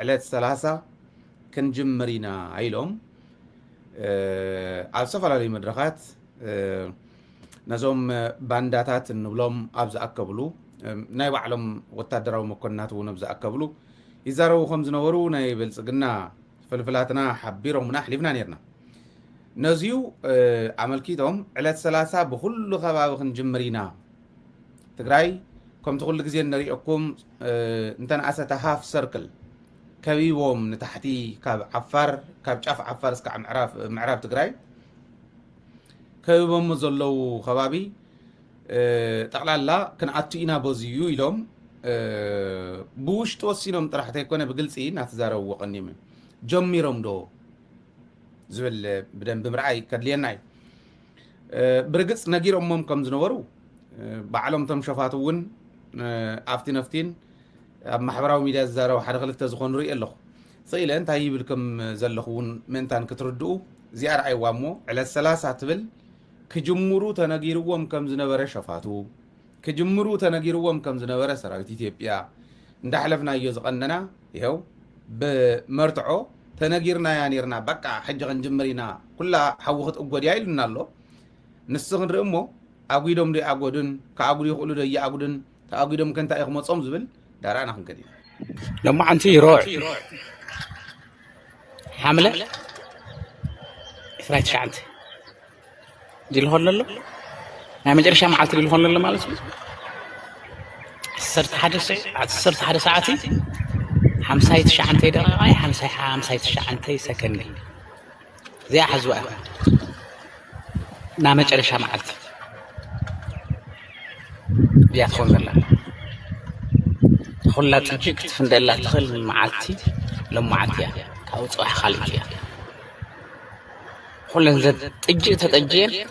علات ثلاثة كنجمرينا عيلهم على سفر على المدرخات نزوم بانداتات نبلهم أبز أكبلو ناي بعلم وتدروا مكونات ونبز أكبلو يزاروا خمس نورو ناي بلسقنا فلفلاتنا حبيرهم نحلفنا نيرنا نزيو عمل كيتهم علات ثلاثة بكل خباب كنجمرينا تقراي كم تقول لك زين نريئكم انتن أساتا هاف سيركل كبيبهم نتحتي كاب عفار كاب شاف عفار اسكع معراب تقراي كبيبهم مزلو خبابي تقلالا كن أتينا بوزيو يلوم بوش توسينهم طرحت يكون بقلسي ناتزارو وقنيمه جميرهم دو زبل بدن بمرأي كدليناي برقص نجير أمم كم زنورو بعلم تم شفاتون أفتين محبراو ميديا زارو حد غلط تزخون رئي الله صيلا أنت هاي بالكم زلخون من تان كتردو زيار أي وامو على الثلاثة تبل كجمرو تنجيروهم كم زنورة شفاتو كجمرو تنجيروهم كم زنورة سراوي إثيوبيا ندحلفنا يزقننا يهو بمرتعو تنجيرنا يانيرنا بقى حجة جمرينا كلها حوخت أقود يايلنا الله نسخن رأمو أقودهم دي أقودن كأقود يقولوا دي أقودن تأقودهم كنت أخمص أمزبل دارانا خن كدي لما أنتي روح حملة إثرات شعنت دي الهول له أنا مجرش معلت دي الهول له مالس صرت حد ساعتي حمسايت شعنتي دقاي حمسايت شعنتي سكندي زي حزوة أنا مجرش معلت بيأخذ الله خلا تجيك تفند الله تخل معتي لما معتيا كاو صح خالتيا خلا زد تجي تتجي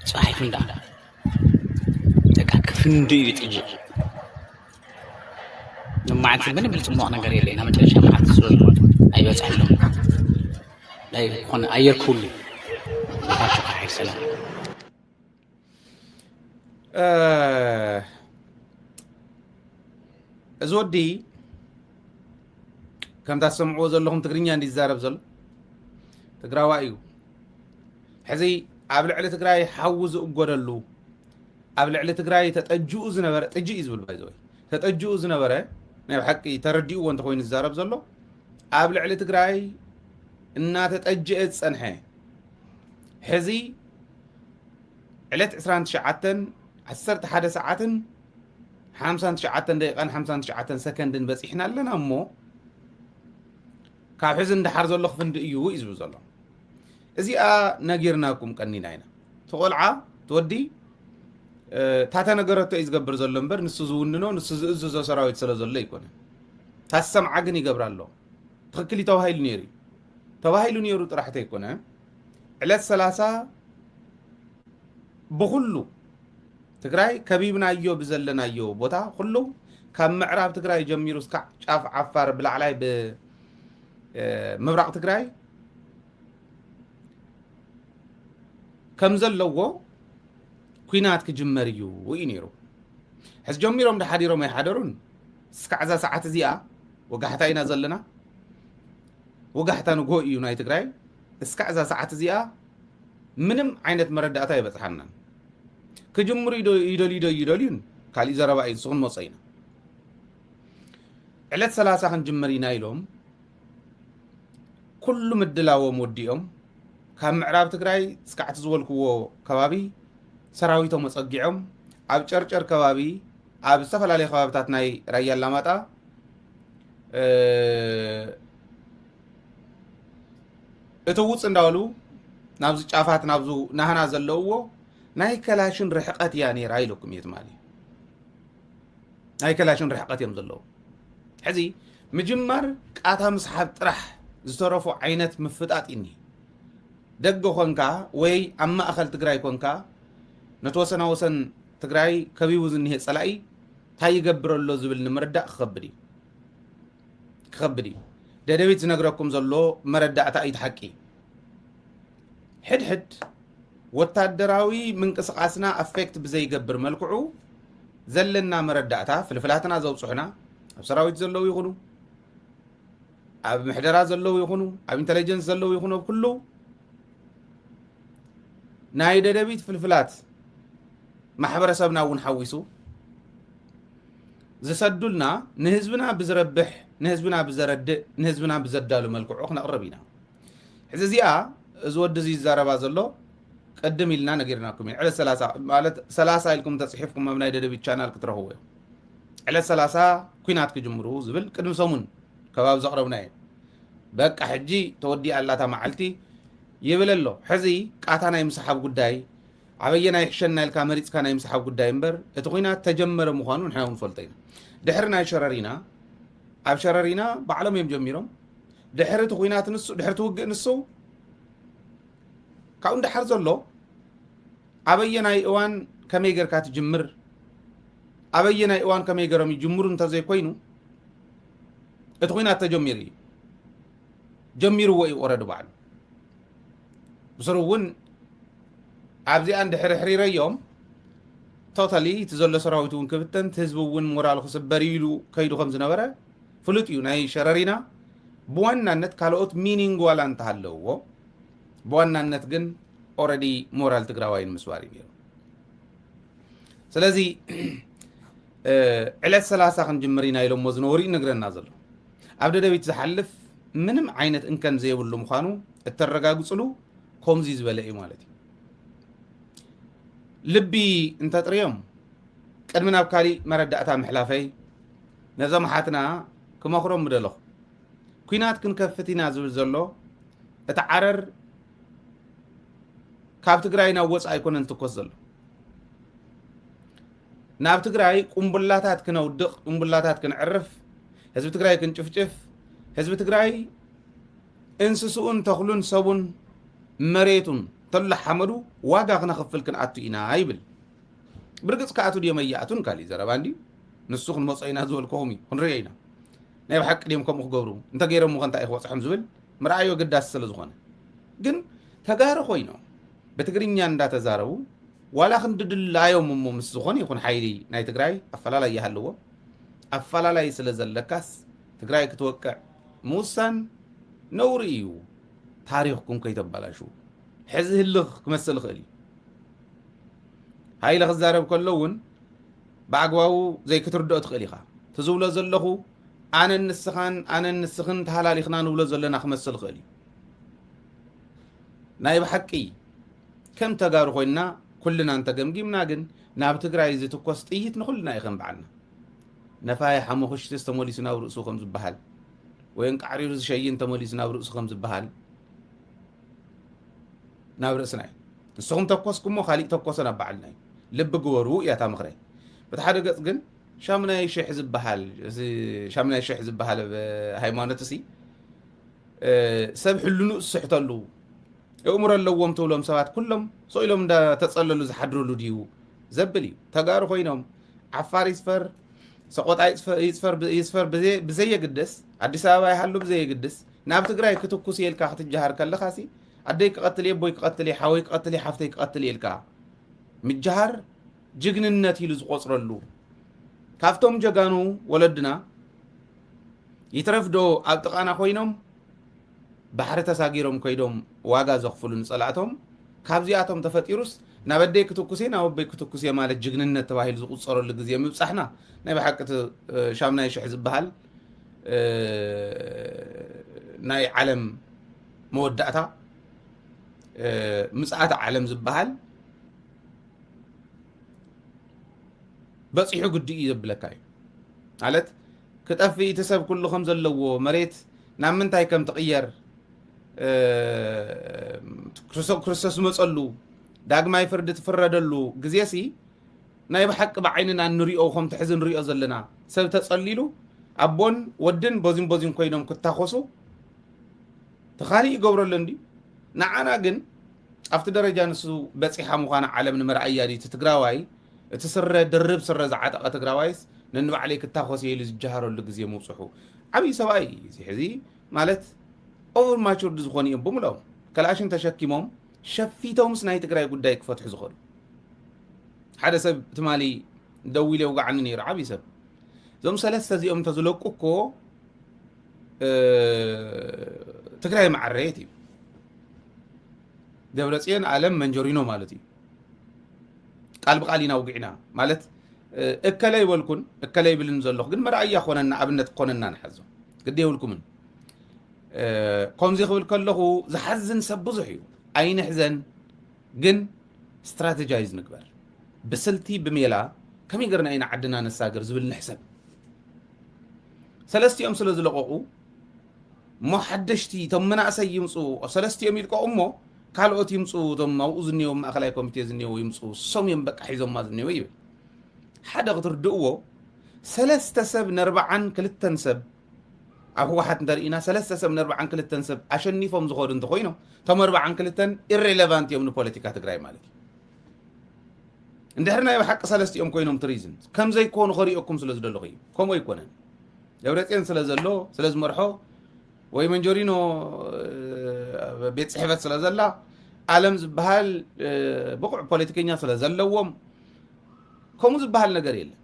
صحيح فندا تكاك فندي تجي لما معتي من بلسمو انا غير لي انا ما تريش معتي سول ايوه صح له لا يكون اي كل فاتك حي سلام زودي كم تسمعوا زلهم تقرينيا عندي زارب زل تقراوا أيو حزي قبل على تقراي حوز أقوللو قبل على تقراي تتأجوز نبرة تجيز بالبايزوي تتأجوز نبرة نبي حكي ترديو وانت خوين الزارب زلو قبل على تقراي إنها تتأجئت سنحة حزي علت 20 ساعة 11 ساعة 5 دقيقة 5 سكند بس إحنا لنا أمو كاب حزن دحر زلو خفند إيو إزبو زلو إزي نجيرناكم كنين عينا تقولعا تودي تاتا نجرتو إز قبر زلو مبر نسو زوننو نسو زو سراويت سلا زلو يكونه تاسم عقني قبر الله تخكلي توهايلو نيرو طرحته يكونه على الثلاثة بخلو تقراي كبيبنا أيو بزلنا أيو بوتا كله كم معراب تقراي جميرو سكع شاف عفار بالعلاي بمبرق تقراي كم زلوا كوينات كجمريو وينيرو حس جميرهم ده حديرو ما يحضرون سكع ذا ساعات زيا وقحتاينا زلنا وقحتا نقو يوناي تقراي سكع ذا ساعات زيا منم عينت مرداتا يبصحنا كجمر يدولين كالي زربا يسون موصينا علت 30 خنجمرينا يلوم كل مدلاو موديهم كم معراب تግራይ ስካዕት ዝወልክዎ ከባቢ ሰራዊቶም መጸጊዖም ኣብ ጨርጨር ከባቢ ኣብ ዝተፈላለዩ ከባቢታት ናይ ራያ አላማጣ እተውጽ እንዳሉ ናብዚ ጫፋት ናብዙ ናህና ዘለውዎ ናይ ከላሽን ርሕቀት ያ ነራ ኢልኩም የትማሊ ናይ ከላሽን ርሕቀት እዮም ዘለዉ ሕዚ ምጅማር ቃታ መስሓብ ጥራሕ ዝተረፉ ዓይነት ምፍጣጥ ኢኒ ደገ ኮንካ ወይ ኣብ ማእኸል ትግራይ ኮንካ ነተወሰና ወሰን ትግራይ ከቢቡ ዝኒሄ ጸላኢ ታይ ይገብረሎ ዝብል ንምርዳእ ክኸብድ እዩ ደደቢት ዝነግረኩም ዘሎ መረዳእታ ኣይትሐቂ ሕድሕድ ወታደራዊ ምንቅስቃስና አፌክት ብዘይገብር መልክዑ ዘለና መረዳእታ ፍልፍላትና ዘውጽሑና ኣብ ሰራዊት ዘለው ይኹኑ ኣብ ምሕደራ ዘለው ይኹኑ ኣብ ኢንተለጀንስ ዘለው ይኹኑ ኩሉ ናይ ደደቢት ፍልፍላት ማሕበረሰብና እውን ሓዊሱ ዝሰዱልና ንህዝብና ብዝረብሕ ንህዝብና ብዘረድእ ንህዝብና ብዘዳሉ መልክዑ ክነቕርብ ኢና ሕዚ እዚኣ እዚ ወዲ እዚ ይዛረባ ዘሎ ቀድም ኢልና ነጊርናኩም ኢና ዕለት 30 ማለት 30 ኢልኩም ተፅሒፍኩም ኣብ ናይ ደደቢት ቻናል ክትረኽቡ እዮም ዕለት 30 ኩናት ክጅምሩ ዝብል ቅድሚ ሰሙን ከባቢ ዘቕረብና እዩ በቃ ሕጂ ተወዲኣ ኣላታ መዓልቲ ይብል ኣሎ ሕዚ ቃታ ናይ ምሰሓብ ጉዳይ ዓበየናይ ሕሸና ኢልካ መሪፅካ ናይ ምሰሓብ ጉዳይ እምበር እቲ ኩናት ተጀመረ ምዃኑ ንሕና እውን ፈልጦ ኢና ድሕሪ ናይ ሸረሪና ኣብ ሸረሪና ባዕሎም እዮም ጀሚሮም ድሕሪ እቲ ኩናት ንሱ ድሕሪ ትውግእ ንሱ ካብኡ እንዳሓር ዘሎ ኣበየናይ እዋን ከመይ ጌርካ ትጅምር ኣበየናይ እዋን ከመይ ገይሮም ይጅምሩ እንተዘይኮይኑ እቲ ኩናት ተጀሚሩ እዩ ጀሚርዎ እዩ ኦረዲ ባዕሉ ብስሩ እውን ኣብዚኣ እንድሕሪ ሕሪረዮም ቶታሊ እቲ ዘሎ ሰራዊት እውን ክብተን ህዝቢ እውን ሞራሉ ክስበር ኢሉ ከይዱ ከም ዝነበረ ፍሉጥ እዩ ናይ ሸረሪና ብዋናነት ካልኦት ሚኒንግ ዋላ እንተሃለውዎ ብዋናነት ግን ኦረዲ ሞራል ትግራዋይን ምስባር እዩ ስለዚ ዕለት 30 ክንጅምር ኢና ኢሎሞ ዝነበሩ ይነግረና ዘሎ ኣብ ደደቢት ዝሓልፍ ምንም ዓይነት እንከን ዘይብሉ ምዃኑ እተረጋግፅሉ ከምዚ ዝበለ እዩ ማለት እዩ ልቢ እንተጥርዮም ቅድሚ ናብ ካሊእ መረዳእታ ምሕላፈይ ነዞም ሓትና ክመክሮም ምደለኹ ኩናት ክንከፍት ኢና ዝብል ዘሎ እቲ ዓረር ካብ ትግራይ ናብ ወፃኢ ኣይኮነን ትኮስ ዘሎ ናብ ትግራይ ቁምቡላታት ክነውድቕ ቁምቡላታት ክንዕርፍ ህዝቢ ትግራይ ክንጭፍጭፍ ህዝቢ ትግራይ እንስስኡን ተኽሉን ሰቡን መሬቱን ተላሓመዱ ዋጋ ክነኽፍል ክንኣቱ ኢና ይብል ብርግፅ ከኣቱ ድዮም ኣይኣቱን ካሊእ ዘረባ እንድዩ ንሱ ክንመፆ ኢና ዝበልክኹም እዩ ክንሪኦ ኢና ናይ ብሓቂ ድዮም ከምኡ ክገብሩ እንተገይሮም ከንታይ ክበፅሖም ዝብል ምርኣዮ ግዳስ ስለ ዝኾነ ግን ተጋሩ ኮይኖም ብትግርኛ እንዳተዛረቡ ዋላ ክንድድላዮም እሞ ምስ ዝኾነ ይኹን ሓይሊ ናይ ትግራይ ኣፈላላይ ይሃልዎ ኣፈላላይ ስለ ዘለካስ ትግራይ ክትወቅዕ ምውሳን ነውሪ እዩ ታሪኽኩም ከይተበላሹ ሕዚ ህልኽ ክመስል ይኽእል እዩ ሃይለ ክዛረብ ከሎ እውን ብኣግባቡ ዘይክትርድኦ ትኽእል ኢኻ ትዝብሎ ዘለኹ ኣነ ንስኻን ኣነ ንስኽን ተሃላሊኽና ንብሎ ዘለና ክመስል ይኽእል እዩ ናይ ብሓቂ ከም ተጋሩ ኮይንና ኩልና እንተገምጊምና ግን ናብ ትግራይ ዝትኮስ ጥይት ንኩልና ይኸን በዓልና ነፋይ ሓሙኽሽቲ ዝተመሊሱ ናብ ርእሱ ከም ዝበሃል ወይን ቃዕሪሩ ዝሸይን ተመሊሱ ናብ ርእሱ ከም ዝበሃል ናብ ርእስና እዩ ንስኹም ተኮስኩሞ ካሊእ ተኮሰ ናብ በዓልና እዩ ልቢ ግበሩ እያ እታ ምኽረይ በቲ ሓደ ገፅ ግን ሻምናይ ሽሕ ዝበሃል ሃይማኖት እሲ ሰብ ሕልኑ ዝስሕተሉ የእምሮ ኣለዎም ትብሎም ሰባት ኩሎም ሰኢሎም እንዳተፀለሉ ዝሓድርሉ ድዩ ዘብል እዩ ተጋሩ ኮይኖም ዓፋር ይስፈር ሰቆጣ ይስፈር ብዘየግድስ ኣዲስ ኣበባ ይሃሉ ብዘየግድስ ናብ ትግራይ ክትኩስ የልካ ክትጀሃር ከለኻ ሲ ኣደይ ክቐትል እየ ቦይ ክቐትል እየ ሓወይ ክቐትል እየ ሓፍተይ ክቐትል የልካ ምጅሃር ጅግንነት ኢሉ ዝቆፅረሉ ካብቶም ጀጋኑ ወለድና ይትረፍዶ ኣብ ጥቓና ኮይኖም ባሕሪ ተሳጊሮም ከይዶም ዋጋ ዘኽፍሉ ንፀላእቶም ካብዚኣቶም ተፈጢሩስ ናብ ኣደይ ክትኩስ ናብ ኣበይ ክትኩስ ማለት ጅግንነት ተባሂሉ ዝቁፀረሉ ግዜ ምብፃሕና ናይ ብሓቂ ሻምናይ ሽሕ ዝበሃል ናይ ዓለም መወዳእታ ምፅኣት ዓለም ዝበሃል በፂሑ ግድኡ ዘብለካ እዩ ማለት ክጠፍእ እቲ ሰብ ኩሉ ከም ዘለዎ መሬት ናብ ምንታይ ከም ትቕየር ክርስቶስ መፀሉ ዳግማይ ፍርዲ ትፍረደሉ ግዜ ሲ ናይ ብሓቂ ብዓይንና ንሪኦ ከምቲ ሕዚ ንሪኦ ዘለና ሰብ ተፀሊሉ ኣቦን ወድን ቦዚን ኮይኖም ክታኮሱ ተኻሊእ ይገብረሉ እንዲ ንዓና ግን ኣብቲ ደረጃ ንሱ በፂሓ ምዃና ዓለም ንምርኣያ ዲ ትግራዋይ እቲ ስረ ድርብ ስረ ዝዓጠቐ ትግራዋይስ ነንባዕለይ ክታኮስ ኢሉ ዝጀሃረሉ ግዜ ምውፅሑ ዓብይ ሰብኣይ ሕዚ ማለት ኦቨር ማቹርድ ዝኾኑ እዮም ብምሎም ከላሽን ተሸኪሞም ሸፊቶምስ ናይ ትግራይ ጉዳይ ክፈትሑ ዝኽእሉ ሓደ ሰብ ትማሊ ደው ኢለ ውጋዓኒ ነይሩ ዓብይ ሰብ እዞም ሰለስተ እዚኦም እንተዝለቁ እኮ ትግራይ ማዕረየት እዩ ደብረጽዮን ዓለም መንጀሪኖ ማለት እዩ ቃል ብቃል ኢና ውግዕና ማለት እከለ ይበልኩን እከለ ይብልን ዘለኹ ግን መርኣያ ኮነና ኣብነት ኮነና ንሓዞ ግድ የብልኩምን ከምዚ ክብል ከለኹ ዝሓዝን ሰብ ብዙሕ እዩ ኣይንሕዘን ግን ስትራቴጃይዝ ንግበር ብስልቲ ብሜላ ከመይ ገርና ኢና ዓድና ነሳገር ዝብል ንሕሰብ ሰለስቲኦም ስለ ዝለቀቁ እሞ ሓደሽቲ እቶም መናእሰይ ይምፁ ሰለስቲኦም ይልቀቁ እሞ ካልኦት ይምፁ እቶም ኣብኡ ዝኒአው ማእኸላይ ኮሚቴ ዝኒአው ይምፁ ሶም እዮም በቃ ሒዞማ ዝኒአው ይብል ሓደ ክትርድእዎ 3 ሰብ ን42 ሰብ ኣብ ህወሓት እንተሪኢና 3 ሰብ ን42 ሰብ ኣሸኒፎም ዝኸዱ እንተኮይኖም እቶም 42 ኢሬሌቫንት እዮም ንፖለቲካ ትግራይ ማለት እዩ እንድሕር ናይ ብሓቂ ሰለስቲኦም ኮይኖም ትሪዝን ከም ዘይኮኑ ከሪኦኩም ስለ ዝደለኹ እዩ ከምኡ ኣይኮነን ደብረጽዮን ስለ ዘሎ ስለ ዝመርሖ ወይ መንጀሪኖ ቤት ጽሕፈት ስለ ዘላ ዓለም ዝበሃል ብቁዕ ፖለቲከኛ ስለ ዘለዎም ከምኡ ዝበሃል ነገር የለን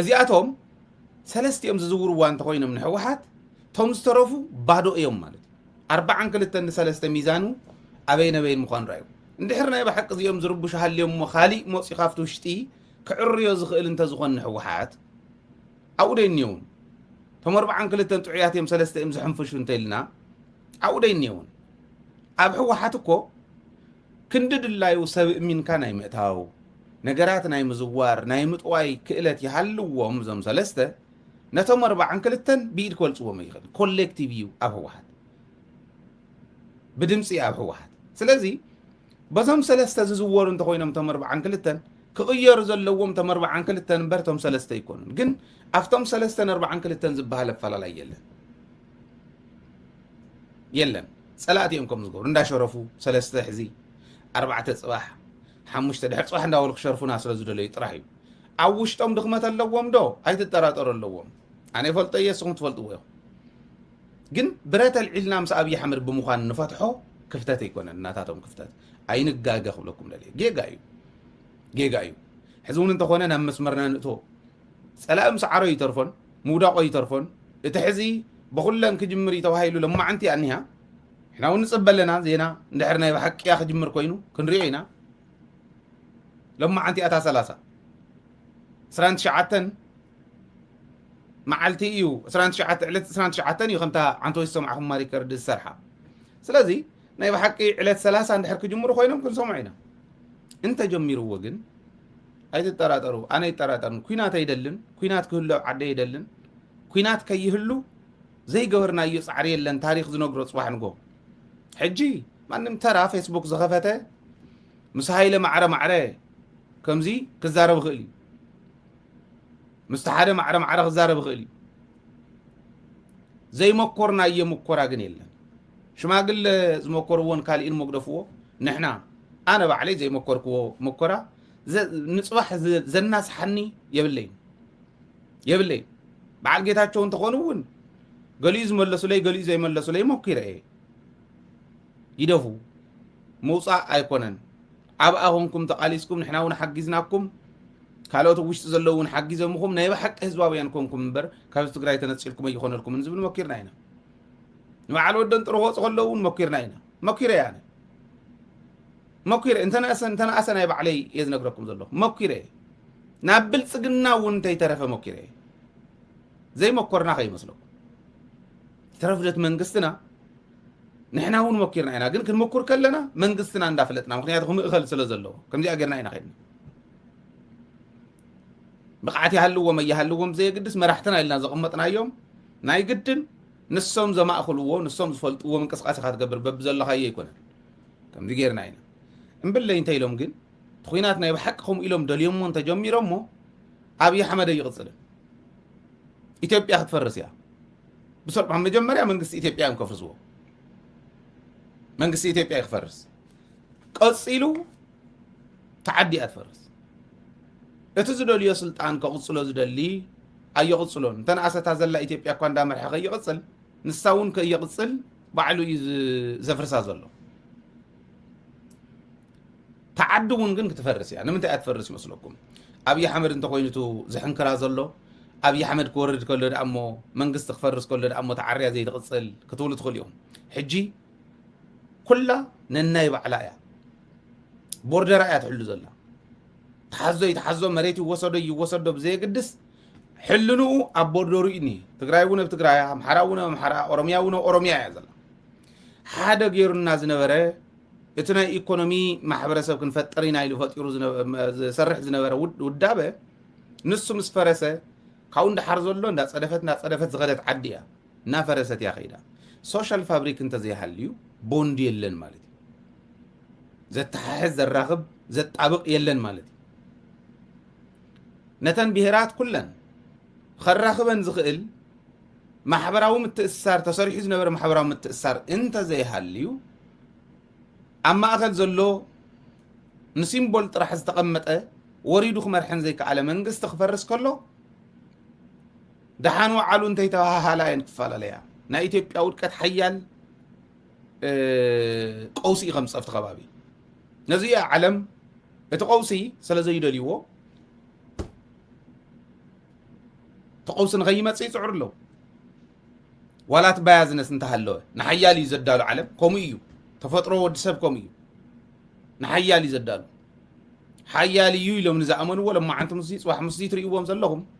እዚኣቶም ሰለስቲኦም ዝዝውርዋ እንተኮይኖም ንሕወሓት ቶም ዝተረፉ ባዶ እዮም ማለት እዩ 42 ን3 ሚዛኑ ኣበይ ነበይን ምዃኑ ረኣዩ እንድሕር ናይ ብሓቂ እዚኦም ዝርብሹ ሃልዮም እሞ ካሊእ መፂ ካብቲ ውሽጢ ክዕርዮ ዝኽእል እንተዝኾን ንሕወሓት ኣብኡ ደይኒየውን ቶም 42 ጥዑያት እዮም 3 እዮም ዝሕንፍሹ እንተኢልና ኣብኡ ደይኒየውን ኣብ ሕወሓት እኮ ክንዲ ድላዩ ሰብ እሚንካ ናይ ምእታው ነገራት ናይ ምዝዋር ናይ ምጥዋይ ክእለት ይሃልዎም እዞም 3 ነቶም 42 ብኢድ ክወልፅዎም ይኽእል ኮሌክቲቭ እዩ ኣብ ሕወሓት ብድምፂ ኣብ ሕወሓት ስለዚ በዞም 3 ዝዝወሩ እንተኮይኖም ቶም 42 ክቕየሩ ዘለዎም ቶም 42 እምበር ቶም 3 ይኮኑን ግን ኣብቶም 3 ን42 ዝበሃል ኣፈላላይ የለን ፀላእቲ እዮም ከም ዝገብሩ እንዳሸረፉ 3 ሕዚ 4 ፅባሕ 5 ድሕሪ ፅባሕ እንዳበሉ ክሸርፉና ስለ ዝደለዩ ጥራሕ እዩ ኣብ ውሽጦም ድኽመት ኣለዎም ዶ ኣይትጠራጠሩ ኣለዎም ኣነ ይፈልጦ እየ ንስኹም ትፈልጥዎ ኢኹም ግን ብረት ኣልዒልና ምስ ኣብዪ ኣሕመድ ብምዃን ንፈትሖ ክፍተት ኣይኮነን እናታቶም ክፍተት ኣይንጋገ ክብለኩም ደልየ ጌጋ እዩ ሕዚ እውን እንተኾነ ናብ መስመርና ንእቶ ፀላእ ምስ ዓሮ ይተርፎን ምውዳቆ ይተርፎን እቲ ሕዚ ብኩለን ክጅምር ተባሂሉ ለማዓንቲ ኣኒሃ ሕና እውን ንፅበለና ዜና እንድሕር ናይ ብሓቂያ ክጅምር ኮይኑ ክንሪኦ ኢና ለማዓንቲ ኣታ 30 29 መዓልቲ እዩ 29 ዕለት 29 እዩ ከምታ ዓንተ ወይ ሰማዕኹም ሪከርድ ዝሰርሓ ስለዚ ናይ ብሓቂ ዕለት 30 እንድሕር ክጅምሩ ኮይኖም ክንሰምዑ ኢና እንተጀሚርዎ ግን ኣይትጠራጠሩ ኣነ ይጠራጠርን ኩናት ኣይደልን ኩናት ክህሉ ኣብ ዓደ ኣይደልን ኩናት ከይህሉ ዘይገበርናዮ ፃዕሪ የለን ታሪክ ዝነግሮ ፅባሕ ንጎ ሕጂ ማንም ተራ ፌስቡክ ዝኸፈተ ምስ ሃይለ ማዕረ ከምዚ ክዛረብ ክእል እዩ ምስ ሓደ ማዕረ ክዛረብ ክእል እዩ ዘይመኮርናዮ ሙኮራ ግን የለን ሽማግለ ዝመኮርዎን ካልኢን መግደፍዎ ንሕና ኣነ ባዕለይ ዘይመኮርክዎ መኮራ ንፅባሕ ዘናስሓኒ የብለይ በዓል ጌታቸው እንተኾኑ እውን ገሊኡ ዝመለሱለይ ገሊኡ ዘይመለሱለይ ሞኪረ እየ ይደፉ ምውፃእ ኣይኮነን ኣብኣኹምኩም ተቃሊስኩም ንሕና እውን ሓጊዝናኩም ካልኦት ውሽጢ ዘለዉ እውን ሓጊዘምኹም ናይ ብሓቂ ህዝባውያን ኮንኩም እምበር ካብ ትግራይ ተነፂልኩም ኣይኮነልኩምን ዝብል መኪርና ኢና ንበዓል ወደን ጥሩ ክወፅ ከለዉ እውን መኪርና ኢና መኪረ እየ ኣነ መኪረ እንተነኣሰ ናይ ባዕለይ እየ ዝነግረኩም ዘለኹ መኪረ ናብ ብልፅግና እውን እንተይተረፈ መኪረ ዘይመኮርና ከይመስለኩም ተረፍደት መንግስትና ንሕና እውን መኪርና ኢና ግን ክንመኩር ከለና መንግስትና እንዳፍለጥና ምክንያቱ ክምእኸል ስለ ዘለዎ ከምዚኣ ጌርና ኢና ከይድና ብቕዓት ይሃልዎም ኣይሃልዎም ዘየግድስ መራሕትና ኢልና ዘቐመጥናዮም ናይ ግድን ንሶም ዘማእኽልዎ ንሶም ዝፈልጥዎ ምንቅስቃሴ ካ ትገብር በብዘለኻዮ ኣይኮነን ከምዚ ጌርና ኢና እምብለይ እንታይ ኢሎም ግን ኩናት ናይ ብሓቂ ከምኡ ኢሎም ደልዮሞ እንተጀሚሮሞ ኣብዪ ኣሕመድ ኣይቕፅልን ኢትዮጵያ ክትፈርስ እያ ብሰርዑ መጀመርያ መንግስቲ ኢትዮጵያ እዮም ከፍርስዎ መንግስቲ ኢትዮጵያ ክፈርስ ቀፂሉ ተዓዲኣ ትፈርስ እቲ ዝደልዮ ስልጣን ከቕፅሎ ዝደሊ ኣይቕፅሎን እንተነኣሰታ ዘላ ኢትዮጵያ እኳ እንዳመርሐ ከይቕፅል ንሳ እውን ከይቕፅል ባዕሉ እዩ ዘፍርሳ ዘሎ ተዓዲ እውን ግን ክትፈርስ እያ ንምንታይ እያ ትፈርስ ይመስለኩም ኣብዪ ኣሕመድ እንተኮይኑቱ ዝሕንክራ ዘሎ أبي أحمد كورد كله دأمو منجست خفرس كله دأمو تعريا زي تقصل كتولة تدخل يوم حجي كلها ننايب علايا بوردر آيات حلو زلا تحزو مريتي وصدو بزي قدس حلنو أبوردورو إني تقرايونا بتقرايا محراونا محرا أورمياونا أورميا يا زلا حدا غير الناس نبره اتنا ايكونومي محبرسب كنفطرينا يلو فطيرو سرح زنبره ودابه نسو مسفرسه ካው እንዳሓር ዘሎ እንዳጸደፈት ዝኸደት ዓዲያ ናፈረሰት ያ ኸይዳ ሶሻል ፋብሪክ እንተ ዘይሃልዩ ቦንድ የለን ማለት እዩ ዘተሓሕዝ ዘራኽብ ዘጣብቕ የለን ማለት እዩ ነተን ብሄራት ኩለን ከራኽበን ዝኽእል ማሕበራዊ ምትእስሳር ተሰሪሑ ዝነበረ ማሕበራዊ ምትእስሳር እንተ ዘይሃልዩ ኣብ ማእኸል ዘሎ ንሲምቦል ጥራሕ ዝተቐመጠ ወሪዱ ክመርሐን ዘይከኣለ መንግስቲ ክፈርስ ከሎ دحان وعلون تيتها هالاين كفالاليا نا إثيوبيا ودكت حيال قوسي خمس أفت خبابي نزيا علم اتقوسي سلازي دليو تقوسن غيمات سيسعر له ولا تبازنس انتهلو نحيالي زدالو علم كوميو تفطرو ودسب كوميو نحيالي زدالو حيالي يلو من زعمنو ولا ما عنتم مسيس واحد مسيس ريوهم زلهم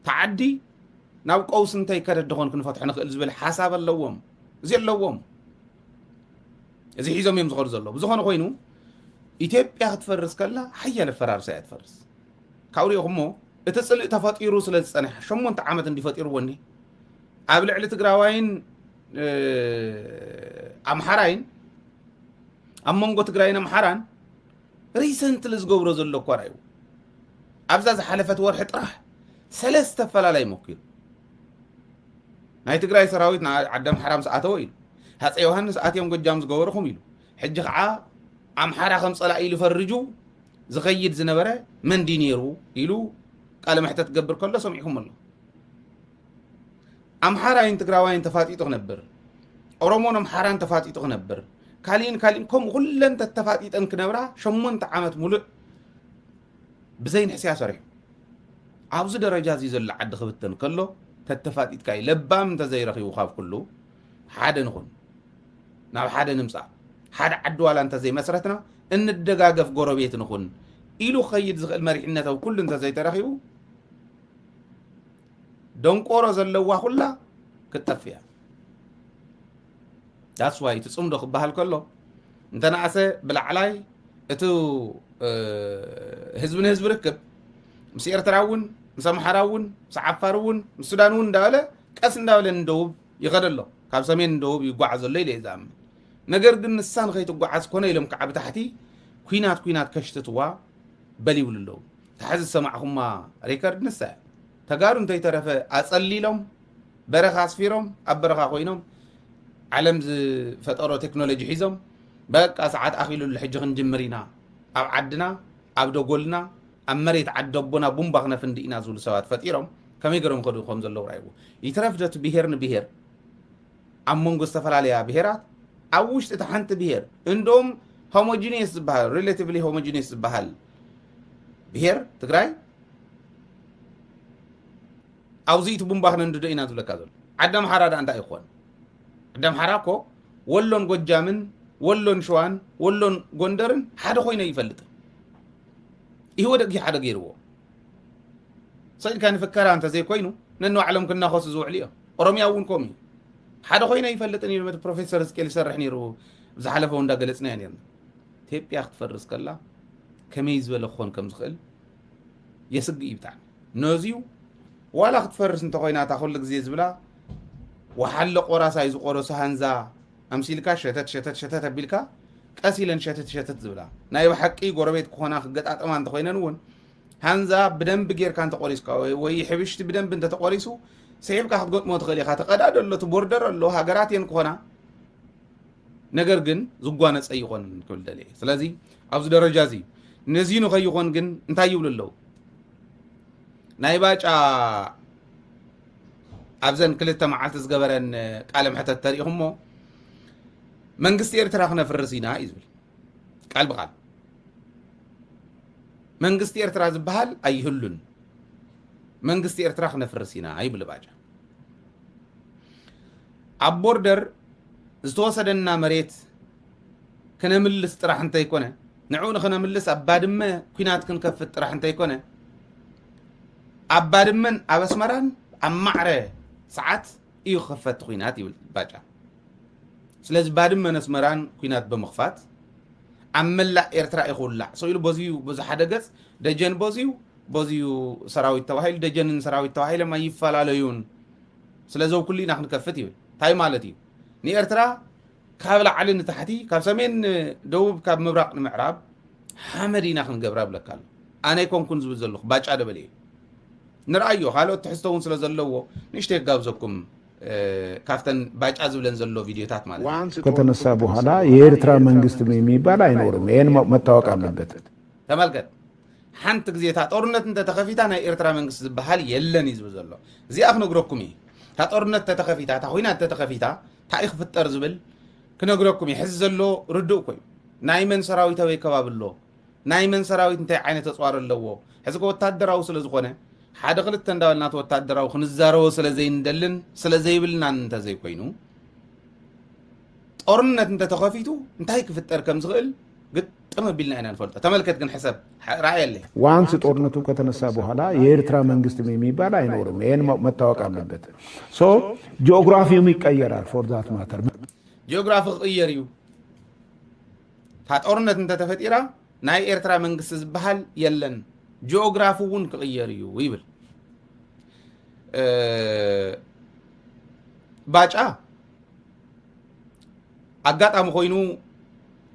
تعدي ناو قوس انتي كده دخون كنفتح نخل زبل حساب اللوم زي اللوم زي حيزم يمزغر زلو بزخون خوينو إثيوبيا هتفرس كلا حيا لفرار سيتفرس كاوري همو اتصل تفاطيرو سلسنه شمو انت عامت اندي فاطيرو وني قبل على تግራዋይን አምሐራይን አመንጎ ትግራይን አምሐራን ሪሰንት ልዝገብሮ ዘሎ ቆራዩ አብዛ ዝሐለፈት ወርሕ ጥራሕ ሰለስተ ፈላላይ ሞክሩ ናይ ትግራይ ሰራዊት ዓደም ሓራም ሰዓተው ኢሉ ሃፀ ዮሐንስ ኣትዮም ጎጃም ዝገበርኩም ኢሉ ሕጂ ከዓ ኣምሓራ ከም ፀላ ኢሉ ፈርጁ ዝኸይድ ዝነበረ መንዲ ነይሩ ኢሉ ቃለ መሕተት ገብር ከሎ ሰሚዕኩም ኣሎ ኣምሓራይን ትግራዋይን ተፋጢጡ ነበር ኦሮሞን ኣምሓራን ተፋጢጡ ነበር ካሊን ከም ኩለን ተፋጢጠን ክነብራ 8 ዓመት ሙሉእ ብዘይን ሕስያ ሰሪሑ ኣብዚ ደረጃ እዚ ዘሎ ዓዲ ክብተን ከሎ ተተፋጢጥካ ለባም እንተዘይረኺቡ ካብ ኩሉ ሓደ ንኹን ናብ ሓደ ንምፃእ ሓደ ዓዲ ዋላ እንተዘይመስረትና እንደጋገፍ ጎረቤት ንኹን ኢሉ ኸይድ ዝኽእል መሪሕነታዊ ኩሉ እንተዘይተረኺቡ ደንቆሮ ዘለዋ ኩላ ክትጠፍያ ዳስ ዋይ ትፅምዶ ክበሃል ከሎ እንተናእሰ ብላዕላይ እቲ ህዝቢ ንህዝቢ ርክብ ምስ ኤርትራ እውን ምስ ኣምሓራ እውን ምስ ዓፋር እውን ምስ ሱዳን እውን እንዳበለ ቀስ እንዳበለ እንደውብ ይኸድ ኣሎ ካብ ሰሜን እንደውብ ይጓዓዝ ኣሎ ኢለ ይዛም ነገር ግን ንሳን ከይትጓዓዝ ኮነ ኢሎም ከዓ ብታሕቲ ኩናት ከሽትትዋ በል ይብሉ ኣለዉ ታሕዚ ሰማዕኹማ ሬከርድ ንሳ ተጋሩ እንተይተረፈ ኣፀሊሎም በረኻ ኣስፊሮም ኣብ በረኻ ኮይኖም ዓለም ዝፈጠሮ ቴክኖሎጂ ሒዞም በቃ ሰዓት ኣኺሉሉ ሕጂ ክንጅምር ኢና ኣብ ዓድና ኣብ ደጎልና ኣብ መሬት ዓደቦና ቡምባ ክነፍንዲ ኢና ዝብሉ ሰባት ፈጢሮም ከመይ ገይሮም ከዱ ከም ዘለዉ ራይዎ ይትረፍደት ብሄር ንብሄር ኣብ መንጎ ዝተፈላለያ ብሄራት ኣብ ውሽጢ እቲ ሓንቲ ብሄር እንደውም ሆሞጂኒየስ ዝበሃል ሪሌቲቭሊ ሆሞጂኒየስ ዝበሃል ብሄር ትግራይ ኣውዚኢቱ ቡምባ ክነንድዶ ኢና ዝብለካ ዘሎ ዓዲ ኣምሓራ ዳ እንታይ ይኾን ዓዲ ኣምሓራ እኮ ወሎን ጎጃምን ወሎን ሸዋን ወሎን ጎንደርን ሓደ ኮይነ ይፈልጥ ይወደግ ሓደ ገይርዎ ሰይድካ ንፍከራ እንተ ዘይኮይኑ ነንባዕሎም ክናኸሱ ዝውዕል እዮም ኦሮሚያ እውን ከምኡ እዩ ሓደ ኮይነ ይፈልጥን ኢሉ ፕሮፌሰር ስቄል ይሰርሕ ነይሩ ብዝሓለፈ እንዳገለፅናዮ ነርና ኢትዮጵያ ክትፈርስ ከላ ከመይ ዝበለ ክኾን ከም ዝኽእል የስግእ እዩ ብጣዕሚ ነዚዩ ዋላ ክትፈርስ እንተኮይና እታ ኩሉ ግዜ ዝብላ ወሓለ ቆራሳይ ዝቆረሱ ሃንዛ ኣምሲልካ ሸተት ኣቢልካ ቀስ ኢለን ሸተት ዝብላ ናይ ብሓቂ ጎረቤት ክኾና ክገጣጠማ እንተኮይነን እውን ሃንዛ ብደንብ ጌርካ እንተቆሪስካ ወይ ሕብሽቲ ብደንብ እንተተቆሪሱ ሰይብካ ክትገጥሞ ትኽእል ኢኻ ተቐዳዶ ኣሎ ትቦርደር ኣሎ ሃገራት እየን ክኾና ነገር ግን ዝጓነፀ ይኾን ክብል ደልየ ስለዚ ኣብዚ ደረጃ እዚ ነዚ ንኸይኾን ግን እንታይ ይብሉ ኣለዉ ናይ ባጫ ኣብዘን ክልተ መዓልቲ ዝገበረን ቃለ ምሕተት ተሪኢኹሞ መንግስቲ ኤርትራ ክነፍርስ ኢና እዩ ዝብል ቃል ብቃል መንግስቲ ኤርትራ ዝበሃል ኣይህሉን መንግስቲ ኤርትራ ክነፍርሲና ይብል ባጫ ኣብ ቦርደር ዝተወሰደና መሬት ክነምልስ ጥራሕ እንተይኮነ ንዑ ንክነምልስ ኣብ ባድመ ኩናት ክንከፍት ጥራሕ እንተይኮነ ኣብ ባድመን ኣብ ኣስመራን ኣብ ማዕረ ሰዓት እዩ ክኸፈት ኩናት ይብል ባጫ ስለዚ ባድመን ኣስመራን ኩናት ብምኽፋት ኣብ መላእ ኤርትራ ይኹላዕ ሰኢሉ በዚዩ ብዙሓደ ገጽ ደጀን በዚዩ ሰራዊት ተባሂሉ ደጀንን ሰራዊት ተባሂሎም ኣይፈላለዩን ስለዘው ኩሉ ኢና ክንከፍት ይብል እንታይ ማለት እዩ ንኤርትራ ካብ ላዕሊ ንታሕቲ ካብ ሰሜን ደቡብ ካብ ምብራቅ ንምዕራብ ሓመድ ኢና ክንገብራ ብለካ ኣሎ ኣነ ይኮንኩን ዝብል ዘለኹ ባጫ ደበለ እዩ ንርአዮ ካልኦት ትሕዝቶ እውን ስለ ዘለዎ ንእሽተይ ጋብዘኩም ካፍተን ባጫ ዝብለን ዘሎ ቪዲዮታት ማለት ከተነሳ በኋላ የኤርትራ መንግስት የሚባል አይኖርም። ይሄን መታወቅ አለበት። ተመልከት ሓንቲ ግዜታ ጦርነት እንተተኸፊታ ናይ ኤርትራ መንግስት ዝበሃል የለን ይዝብ ዘሎ እዚኣ ክነግረኩም እዩ ታ ጦርነት ተተኸፊታ ታ ኩናት ተተኸፊታ እንታይ ክፍጠር ዝብል ክነግረኩም እዩ ሕዚ ዘሎ ርዱእ ኮይኑ ናይ መን ሰራዊት ወይ ከባቢ ኣሎ ናይ መን ሰራዊት እንታይ ዓይነት ተፅዋር ኣለዎ ሕዚ ወታደራዊ ስለ ዝኾነ ሓደ ክልተ እንዳበልናት ወታደራዊ ክንዛረቦ ስለ ዘይንደልን ስለ ዘይብልና እንተዘይ ኮይኑ ጦርነት እንተተኸፊቱ እንታይ ክፍጠር ከም ዝኽእል ግጥም ቢልና ኢና ንፈልጦ ተመልከት ግን ሕሰብ ራእየለ ዋንስ ጦርነቱ ከተነሳ በኋላ የኤርትራ መንግስት የሚባል አይኖርም። ይሄን መታወቅ አለበት። ሶ ጂኦግራፊውም ይቀየራል። ፎር ዛት ማተር ጂኦግራፊ ይቀየር እዩ ታ ጦርነት እንተተፈጢራ ናይ ኤርትራ መንግስት ዝበሃል የለን ጂኦግራፊ እውን ክቀየር እዩ ይብል ባጫ ኣጋጣሚ ኮይኑ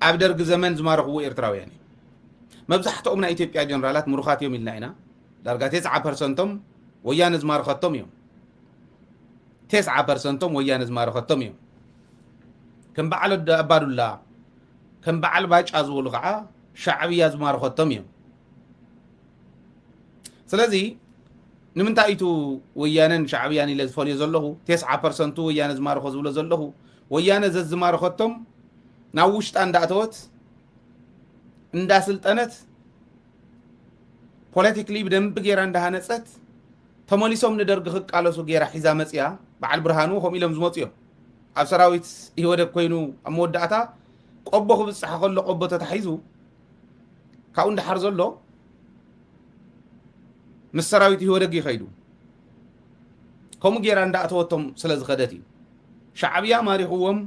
ኣብ ደርጊ ዘመን ዝማረኽዎ ኤርትራውያን እዩ መብዛሕትኦም ናይ ኢትዮጵያ ጀነራላት ምሩኻት እዮም ኢልና ኢና ዳርጋ 90% ወያነ ዝማረኸቶም እዮም 90% ወያነ ዝማረኸቶም እዮም ከም በዓል ኣባዱላ ከም በዓል ባጫ ዝበሉ ከዓ ሻዕብያ ዝማረኸቶም እዮም ስለዚ ንምንታይ ኢቱ ወያነን ሻዕብያን ኢለ ዝፈልዮ ዘለኹ 90% ወያነ ዝማረኸ ዝብሎ ዘለኹ ወያነ ዘዝማረኸቶም ናብ ውሽጣ እንዳእተወት እንዳስልጠነት ፖለቲክሊ ብደንብ ጌራ እንዳሃነፀት ተመሊሶም ንደርጊ ክቃለሱ ጌራ ሒዛ መፅያ በዓል ብርሃኑ ከምኡ ኢሎም ዝመፁ እዮም ኣብ ሰራዊት ይወደቅ ኮይኑ ኣብ መወዳእታ ቆቦ ክብፅሕ ከሎ ቆቦ ተታሒዙ ካብኡ እንዳሓር ዘሎ ምስ ሰራዊት ይወደግ ይኸይዱ ከምኡ ጌራ እንዳእተወቶም ስለ ዝኸደት እዩ ሻዕብያ ማሪኽዎም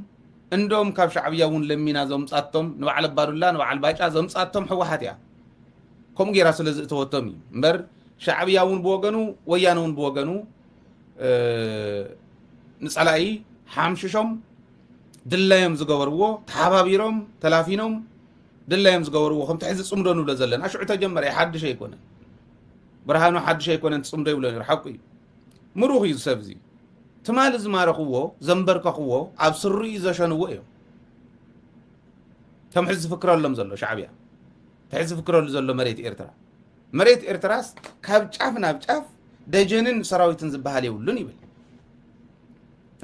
እንደም ካብ ሻዕብያ እውን ለሚና ዘምፃቶም ንበዓል ኣባዱላ ንበዓል ባጫ ዘምፃቶም ሕወሓት እያ ከምኡ ጌራ ስለ ዝእተወቶም እዩ እምበር ሻዕብያ እውን ብወገኑ ወያነ እውን ብወገኑ ንፀላኢ ሓምሽሾም ድላዮም ዝገበርዎ ተሓባቢሮም ተላፊኖም ድላዮም ዝገበርዎ ከምቲ ሕዚ ፅምዶ ንብሎ ዘለና ሽዑ ተጀመረ ሓድሽ ኣይኮነን ብርሃኑ ሓድሽ ኣይኮነን ፅምዶ ይብሎ ነይሩ ሓቂ እዩ ምሩኽ እዩ ሰብ እዚ ትማል ዝማረኽዎ ዘንበርከኽዎ ኣብ ስሩኡ ዘሸንዎ እዮም ከም ሕዚ ዝፍክረሎም ዘሎ ሻዕብያ ሕዚ ዝፍክረሉ ዘሎ መሬት ኤርትራስ ካብ ጫፍ ናብ ጫፍ ደጀንን ሰራዊትን ዝበሃል የብሉን ይብል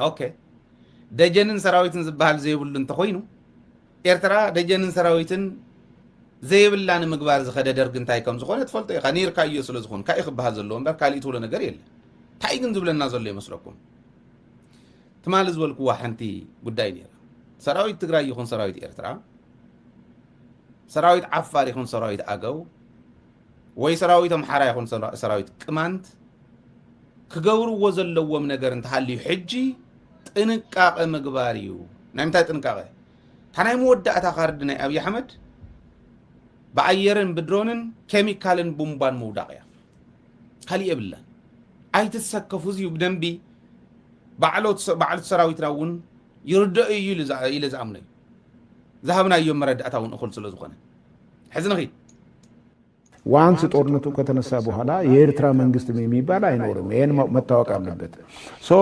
ኦኬ ደጀንን ሰራዊትን ዝበሃል ዘይብሉ እንተኮይኑ ኤርትራ ደጀንን ሰራዊትን ዘይብላ ንምግባር ዝኸደ ደርጊ እንታይ ከም ዝኾነ ትፈልጦ ኢኻ ነርካ እዩ ስለ ዝኾኑ ካኢ ክበሃል ዘለዎ እምበር ካሊእ ትብሎ ነገር የለ እንታይ ግን ዝብለና ዘሎ ይመስለኩም ትማል ዝበልክዋ ሓንቲ ጉዳይ ነይራ ሰራዊት ትግራይ ይኹን ሰራዊት ኤርትራ ሰራዊት ዓፋር ይኹን ሰራዊት ኣገው ወይ ሰራዊት ኣምሓራ ይኹን ሰራዊት ቅማንት ክገብርዎ ዘለዎም ነገር እንተሃልዩ ሕጂ ጥንቃቐ ምግባር እዩ ናይ ምንታይ ጥንቃቐ ታናይ መወዳእታ ካርዲ ናይ ኣብይ ኣሕመድ ብኣየርን ብድሮንን ኬሚካልን ቡምባን መውዳቕ እያ ካሊእ የብላን ኣይትሰከፉ እዚዩ ብደንቢ ባዕሎት ሰራዊትና እውን ይርድእ እዩ ኢለ ዝኣምነ እዩ ዝሃብናዮም መረዳእታ እውን እኹል ስለ ዝኾነ ሕዚ ንኺድ ዋንስ ጦርነቱ ከተነሳ በኋላ የኤርትራ መንግስት የሚባል አይኖርም። ይሄን መታወቅ አለበት። ሶ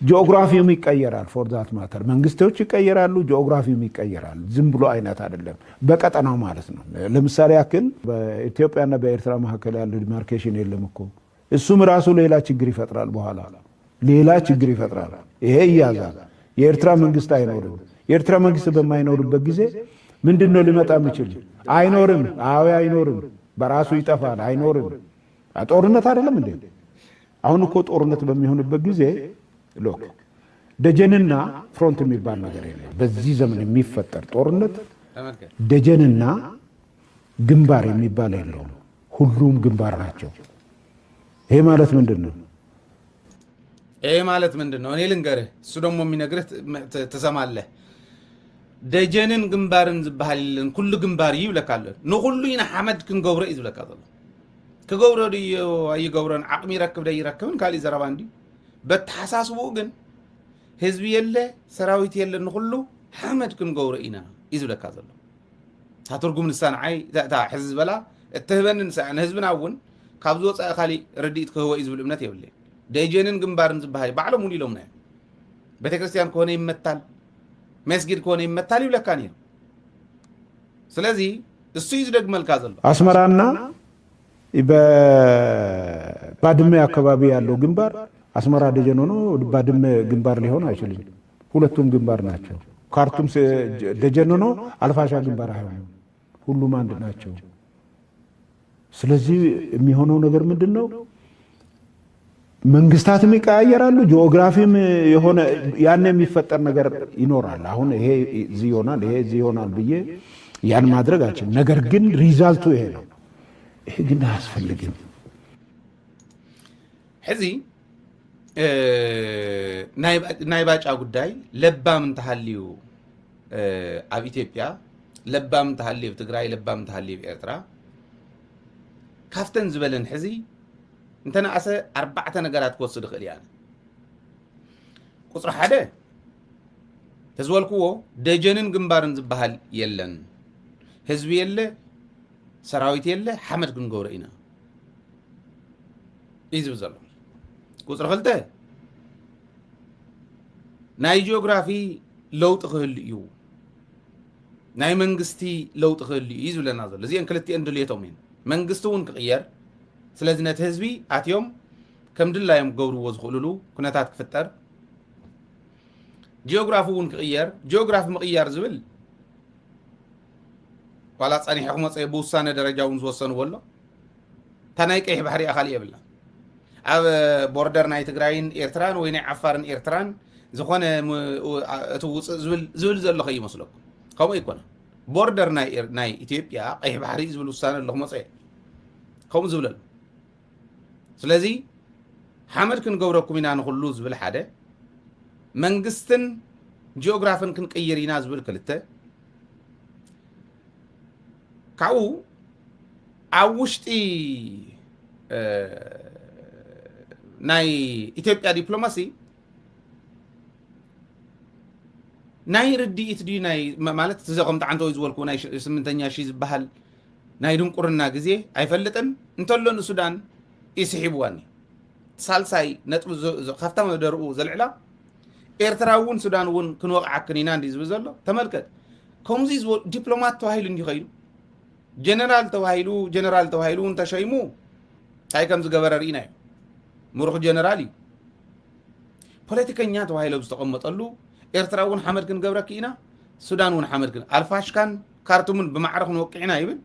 ጂኦግራፊውም ይቀየራል። ፎር ዛት ማተር መንግስቶች ይቀየራሉ፣ ጂኦግራፊውም ይቀየራል። ዝም ብሎ አይነት አይደለም፣ በቀጠናው ማለት ነው። ለምሳሌ ያክል በኢትዮጵያና በኤርትራ መካከል ያለው ዲማርኬሽን የለም እኮ እሱም ራሱ ሌላ ችግር ይፈጥራል። በኋላ ሌላ ችግር ይፈጥራል። ይሄ ይያዛል። የኤርትራ መንግስት አይኖርም። የኤርትራ መንግስት በማይኖርበት ጊዜ ምንድነው ሊመጣ የሚችል? አይኖርም። አዎ አይኖርም። በራሱ ይጠፋል። አይኖርም። ጦርነት አይደለም እንዴ? አሁን እኮ ጦርነት በሚሆንበት ጊዜ ሎክ ደጀንና ፍሮንት የሚባል ነገር የለም። በዚህ ዘመን የሚፈጠር ጦርነት ደጀንና ግንባር የሚባል የለውም። ሁሉም ግንባር ናቸው። ይሄ ማለት ምንድነው? እኔ ልንገርህ፣ እሱ ደግሞ የሚነግርህ ትሰማለህ። ደጀንን ግንባርን ዝበሃልን ኩሉ ግንባር ይብለካለ ንኩሉ ኢና ሓመድ ክንገብሮ እዩ ዝብለካ ዘሎ ክገብሮ ድዮ ኣይገብሮን ዓቅሚ ይረክብ ደ ይረክብን ካልእ ዘረባ እንዲ በተሓሳስቡ ግን ህዝቢ የለ ሰራዊት የለ ንኩሉ ሓመድ ክንገብሮ ኢና እዩ ዝብለካ ዘሎ ታትርጉም ንሳንዓይ ታ ሕዚ ዝበላ እትህበን ንህዝብና እውን ካብ ዝወፃእ ካሊእ ርዲኢት ክህቦ እዩ ዝብል እምነት የብለይ ደጀንን ግንባርን ዝበሃል ባዕሎም እውን ኢሎምና ቤተክርስትያን ከሆነ ይመታል መስጊድ ከሆነ ይመታል ይብለካ ነይሩ። ስለዚህ እሱ ይዝደግመልካ ዘሎ አስመራና በባድመ አካባቢ ያለው ግንባር አስመራ ደጀን ሆኖ ባድመ ግንባር ሊሆን አይችልም። ሁለቱም ግንባር ናቸው። ካርቱም ደጀን ሆኖ አልፋሻ ግንባር አይሆንም። ሁሉም አንድ ናቸው። ስለዚህ የሚሆነው ነገር ምንድነው? መንግስታትም ይቀያየራሉ። ጂኦግራፊም የሆነ ያን የሚፈጠር ነገር ይኖራል። አሁን ይሄ እዚህ ይሆናል፣ ይሄ እዚህ ይሆናል ብዬ ያን ማድረግ አልችልም። ነገር ግን ሪዛልቱ ይሄ ነው። ይሄ ግን አያስፈልግም። ሕዚ ናይ ባጫ ጉዳይ ለባም እንተሃልዩ ኣብ ኢትዮጵያ ለባም እንተሃልዩ ትግራይ ለባም እንተሃልዩ ኤርትራ ካፍተን ዝበለን ሕዚ እንተነኣሰ 4 ነገራት ክወስድ ይኽእል እያ። ቁፅሪ 1 ተዝበልክዎ ደጀንን ግንባርን ዝበሃል የለን፣ ህዝቢ የለ፣ ሰራዊት የለ፣ ሓመድ ክንገብሮ ኢና እዩ ዝብል ዘሎ። ቁፅሪ 2 ናይ ጂኦግራፊ ለውጢ ክህሉ እዩ፣ ናይ መንግስቲ ለውጢ ክህሉ እዩ ዝብለና ዘሎ። እዚአን ክልቲአን ድልየቶም እየን። መንግስቲ እውን ክቕየር ስለዚ ነቲ ህዝቢ ኣትዮም ከም ድላዮም ክገብርዎ ዝኽእልሉ ኩነታት ክፍጠር፣ ጂኦግራፊ እውን ክቕየር። ጂኦግራፊ ምቕያር ዝብል ዋላ ጸኒሐ ክመፀ ብውሳነ ደረጃ እውን ዝወሰንዎ ኣሎ። እታ ናይ ቀይሕ ባሕሪ ኣኻሊእ የብላ። ኣብ ቦርደር ናይ ትግራይን ኤርትራን ወይ ናይ ዓፋርን ኤርትራን ዝኾነ እቲ ውፅእ ዝብል ዘሎ ከይመስለኩም። ከምኡ ይኮነ ቦርደር ናይ ኢትዮጵያ ቀይሕ ባሕሪ ዝብል ውሳነ ኣሎ ክመፀ ከምኡ ዝብል ኣሎ። ስለዚ ሓመድ ክንገብረኩም ኢና ንኩሉ ዝብል 1 መንግስትን ጂኦግራፊን ክንቅይር ኢና ዝብል 2 ካብኡ ኣብ ውሽጢ ናይ ኢትዮጵያ ዲፕሎማሲ ናይ ርዲኢት ድዩ ናይ ማለት ዘኸምቲ ዓንተ ወይ ዝበልኩ ናይ 8ኛ ሺህ ዝበሃል ናይ ድንቁርና ግዜ ኣይፈልጥን እንተሎ ንሱዳን ይስሒብዋኒ ሳልሳይ ነጥቢ ካብታ መደርኡ ዘልዕላ ኤርትራ እውን ሱዳን እውን ክንወቕዓክን ኢና እንዲ ዝብል ዘሎ ተመልከት። ከምዚ ዲፕሎማት ተባሂሉ እንዲ ኸይዱ ጀነራል ተባሂሉ እንተሸይሙ እንታይ ከም ዝገበረ ርኢና እዩ። ምሩኽ ጀነራል እዩ። ፖለቲከኛ ተባሂሎም ዝተቐመጠሉ ኤርትራ እውን ሓመድ ክንገብረኪ ኢና፣ ሱዳን እውን ሓመድ ኣልፋሽካን ካርቱምን ብማዕረ ክንወቅዕና ይብል።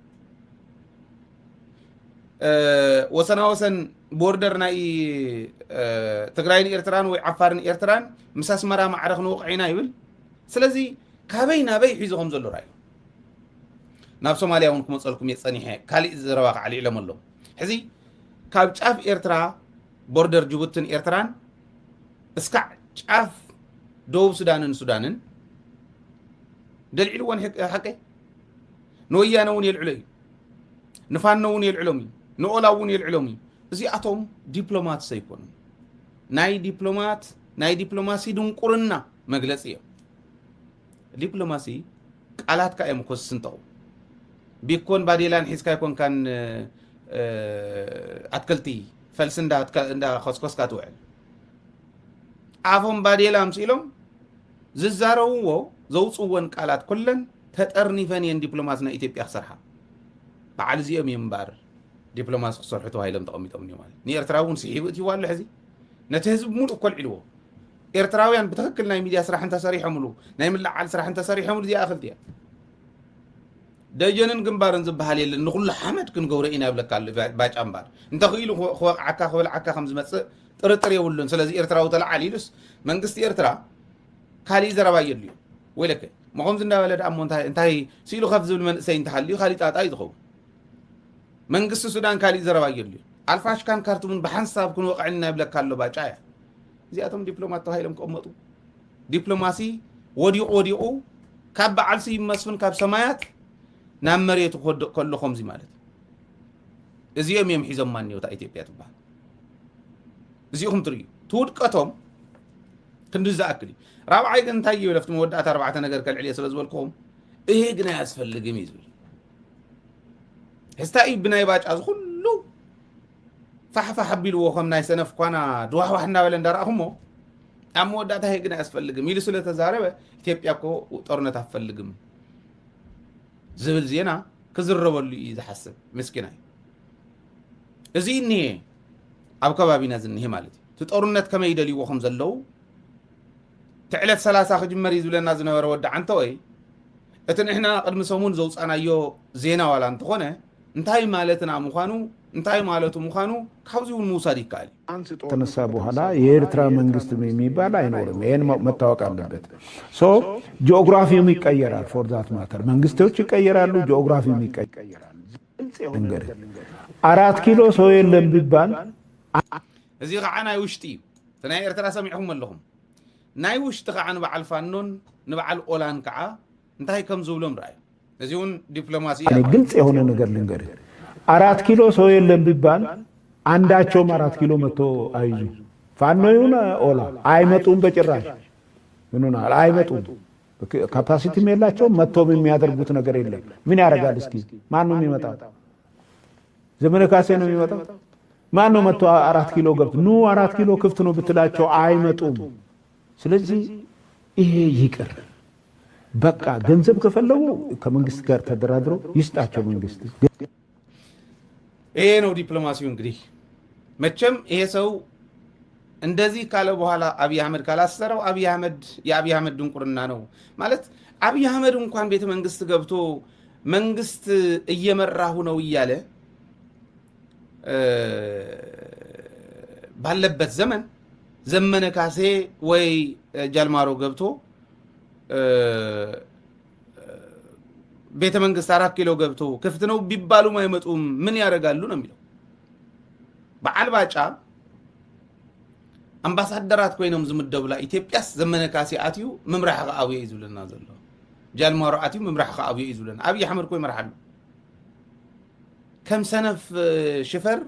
ወሰናወሰን ቦርደር ናይ ትግራይን ኤርትራን ወይ ዓፋርን ኤርትራን ምስ ኣስመራ ማዕረ ክንወቅዕ ኢና ይብል። ስለዚ ካበይ ናበይ ሒዙ ከም ዘሎ ራእዩ ናብ ሶማልያ እውን ክመፀልኩም እየ ፀኒሐ ካሊእ ዘረባ ከዓ ልዕሎም ኣሎ። ሕዚ ካብ ጫፍ ኤርትራ ቦርደር ጅቡትን ኤርትራን እስካዕ ጫፍ ደቡብ ሱዳንን ደልዒልዎን ሓቀ ንወያነ እውን የልዕሎ እዩ፣ ንፋኖ እውን የልዕሎም እዩ፣ ንኦላ እውን የልዕሎም እዩ። እዚኣቶም ዲፕሎማት ዘይኮኑ ናይ ዲፕሎማሲ ድንቁርና መግለፂ እዮም። ዲፕሎማሲ ቃላትካ እዮም እኮ ዝስንጠቑ ቢኮን ባዴላን ሒዝካ ይኮንካን ኣትክልቲ ፈልሲ እንዳኸስኮስካ ትውዕል። ኣፎም ባዴላ ምስ ኢሎም ዝዛረብዎ ዘውፅዎን ቃላት ኩለን ተጠርኒፈን እየን ዲፕሎማሲ ናይ ኢትዮጵያ ክሰርሓ። በዓል እዚኦም እዮም እምበር ዲፕሎማሲ ክሰርሑ ተባሂሎም ተቐሚጦም እዮም ማለት። ንኤርትራ እውን ስሒቡ እትይዎ ኣሎ። ሕዚ ነቲ ህዝቢ ሙሉእ ኮልዒልዎ። ኤርትራውያን ብትክክል ናይ ሚድያ ስራሕ እንተሰሪሖምሉ ናይ ምልዓል ስራሕ እንተሰሪሖምሉ እዚኣ ኣኽልቲ እያ። ደጀንን ግንባርን ዝበሃል የለን ንኩሉ ሓመድ ክንገብሮ ኢና ይብለካ ኣሎ ባጫ እምበር እንተኽኢሉ ክወቕዓካ ክበልዓካ ከም ዝመፅእ ጥርጥር የውሉን ስለዚህ ኤርትራው ተላዓሊሉስ መንግስት ኤርትራ ካሊ ዘረባ የልዩ ወለከ መቆም ዝንዳበለ ዳሞ እንታይ ሲሉ ከፍ ዝብል መንእሰይ እንተሃልዩ ካሊ ጣጣ ይዝኸው መንግስት ሱዳን ካሊ ዘረባ የልዩ አልፋሽካን ካርቱምን በሐንሳብ ክንወቅዕልና ይብለካ ኣሎ ባጫያ እዚኣቶም ዲፕሎማት ተባሂሎም ከመጡ ዲፕሎማሲ ወዲቁ ካብ በዓልሲ ይመስፍን ካብ ሰማያት ናብ መሬቱ ክወድቕ ከሎ ከምዚ ማለት እዚኦም እዮም ሒዞም ማንነታ ኢትዮጵያ ትበሃል እዚኦም ትርእዩ ትውድቀቶም ክንዲ ዝኣክል እዩ ራብዓይ ግን እንታይ ይብለፍቲ መወዳእታ 4 ነገር ከልዕልየ ስለ ዝበልክኹም ይሄ ግን ኣያስፈልግም እዩ ዝብል ሕስታይ ብናይ ባጫ ዝኩሉ ፋሕፋሕ ኣቢልዎ ከም ናይ ሰነፍ ኳና ድዋሕዋሕ እናበለ እንዳረኣኹሞ ኣብ መወዳእታ ይሄ ግን ኣያስፈልግም ኢሉ ስለ ተዛረበ ኢትዮጵያ እኮ ጦርነት ኣትፈልግም ዝብል ዜና ክዝረበሉ እዩ ዝሓስብ ምስኪና እዩ እዚ እኒሄ ኣብ ከባቢና ዝኒሄ ማለት እዩ እቲ ጦርነት ከመይ ይደልይዎ ከም ዘለዉ ትዕለት 30 ክጅመር እዩ ዝብለና ዝነበረ ወዲ ዓንተ ወይ እቲ ንሕና ቅድሚ ሰሙን ዘውፃናዮ ዜና ዋላ እንተኾነ እንታይ ማለትና ምዃኑ እንታይ ማለቱ ምዃኑ ካብዚ እውን ምውሳድ ይከኣል ተነሳ በኋላ የኤርትራ መንግስት የሚባል አይኖርም። ይሄን መታወቅ አለበት። ሶ ጂኦግራፊውም ይቀየራል። ፎር ዛት ማተር መንግስቶች ይቀየራሉ፣ ጂኦግራፊውም ይቀየራል። እንግዲህ 4 ኪሎ ሰው የለም ቢባል እዚ ከዓ ናይ ውሽጢ እዩ ናይ ኤርትራ ሰሚዕኩም ኣለኹም ናይ ውሽጢ ከዓ ንበዓል ፋኖን ንበዓል ኦላን ከዓ እንታይ ከም ዝብሎም ራእዩ እዚ እውን ዲፕሎማሲ ግልጽ የሆነ ነገር ልንገርህ 4 ኪሎ ሰው የለም ቢባል አንዳቸውም 4 ኪሎ መጥቶ አይዙ ፋኖ ይሁን ኦላ አይመጡም በጭራሽ ምንና አይመጡም ካፓሲቲ የላቸው መጥቶ የሚያደርጉት ነገር የለም ምን ያደርጋል እስኪ ማን ነው የሚመጣው ዘመነ ካሴ ነው የሚመጣው ማን ነው መጥቶ 4 ኪሎ ገብቶ ኑ 4 ኪሎ ክፍት ነው ብትላቸው አይመጡም ስለዚህ ይሄ ይቅር በቃ ገንዘብ ከፈለው ከመንግስት ጋር ተደራድሮ ይስጣቸው መንግስት ይሄ ነው ዲፕሎማሲው እንግዲህ መቼም ይሄ ሰው እንደዚህ ካለ በኋላ አብይ አህመድ ካላሰረው አብይ አህመድ የአብይ አህመድ ድንቁርና ነው ማለት አብይ አህመድ እንኳን ቤተ መንግስት ገብቶ መንግስት እየመራሁ ነው እያለ ባለበት ዘመን ዘመነ ካሴ ወይ ጃልማሮ ገብቶ ቤተ መንግስት 4 ኪሎ ገብቶ ክፍት ነው ቢባሉ ማይመጡም ምን ያደርጋሉ ነው የሚለው በዓል ባጫ አምባሳደራት ኮይኖም ዝምደብላ ኢትዮጵያስ ዘመነ ካሴ አትዩ መምራህ ከአብይ ይዝብለና ዘሎ ጃልማሮ አትዩ መምራህ ከአብይ ይዝብለና አብይ አህመድ ኮይ መርሐሉ ከም ሰነፍ ሽፈር